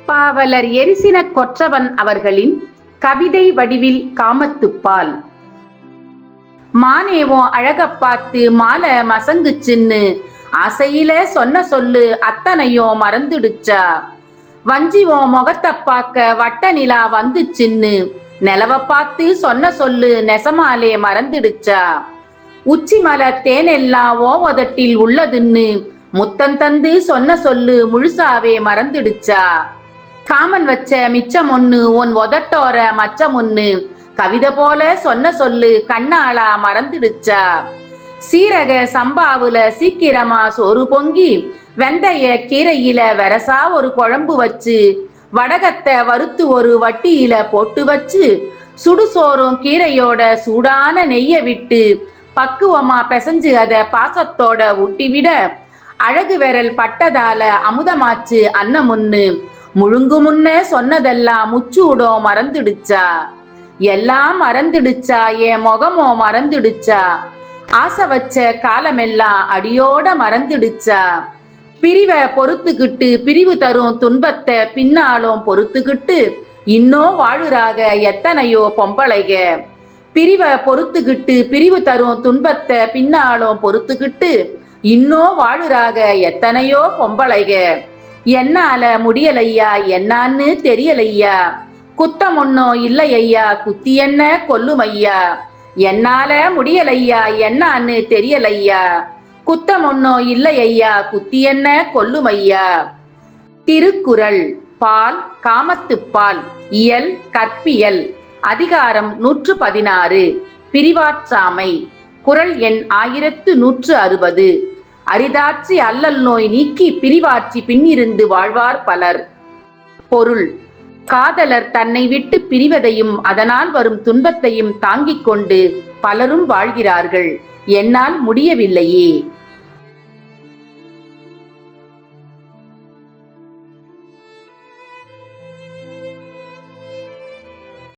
பாவலர் எரிசின கொற்றவன் அவர்களின் கவிதை வடிவில் காமத்துப்பால். மானேவோ அழக பார்த்து மாலை மசங்கு சின்னு, ஆசையில சொன்ன சொல்லு அத்தனையோ மறந்துடுச்சா. வஞ்சிவோ முகத்தை பார்க்க வட்ட நிலா வந்து சின்னு, நிலவ பார்த்து சொன்ன சொல்லு நெசமாலே மறந்துடுச்சா. உச்சி மலர் தேனெல்லாம் ஓ உதட்டில் உள்ளதுன்னு, முத்தம் தந்து சொன்ன சொல்லு முழுசாவே மறந்துடுச்சா. காமன் வச்ச மிச்சம் ஒண்ணு உன் உதட்டோர மச்சம் ஒண்ணு, கவிதை போல சொன்ன சொல்லு கண்ணாளா மறந்துடுச்சா. சீரக சம்பாவுல சீக்கிரமா சோறு பொங்கி, வெந்தய கீரையில வெரசா ஒரு குழம்பு வச்சு, வடகத்தை வறுத்து ஒரு வட்டியில போட்டு வச்சு, சுடுசோறும் கீரையோட சூடான நெய்ய விட்டு பக்குவமா பிசைஞ்சு அத பாசத்தோட ஊட்டிவிட, அழகு விரல் பட்டதால அமுதமாச்சு அன்னம் ஒண்ணு, முழுங்கு முன்ன சொன்னதெல்லாம் முச்சூடோ மறந்துடுச்சா. எல்லாம் மறந்துடுச்சா, என் முகமோ மறந்துடுச்சா. ஆசை வச்ச காலமெல்லாம் அடியோட மறந்துடுச்சா. பிரிவை பொறுத்துக்கிட்டு பிரிவு தரும் துன்பத்தை பின்னாலும் பொறுத்துக்கிட்டு இன்னும் வாழுறாக எத்தனையோ பொம்பளைக. பிரிவை பொறுத்துக்கிட்டு பிரிவு தரும் துன்பத்தை பின்னாலும் பொறுத்துக்கிட்டு இன்னும் வாழுறாக எத்தனையோ பொம்பளைக. என்னால முடியலையா, என்னான்னு தெரியலையா. குத்தம் ஒன்னும் இல்லையா, குத்தி என்ன கொல்லும் ஐயா. என்னால முடியலையா, என்னான்னு தெரியலையா. குத்தம் ஒன்னும் இல்லையா, குத்தி என்ன கொல்லும் ஐயா. திருக்குறள். பால் காமத்துப்பால். இயல் கற்பியல். அதிகாரம் 116. பிரிவாற்றாமை. குறள் எண் 1160. அரிதாற்றி அல்லல் நோய் நீக்கி பிரிவாற்றி பின்னிருந்து வாழ்வார் பலர். பொருள். காதலர் தன்னை விட்டு பிரிவதையும் அதனால் வரும் துன்பத்தையும் தாங்கிக் கொண்டு பலரும் வாழ்கிறார்கள். என்னால் முடியவில்லையே.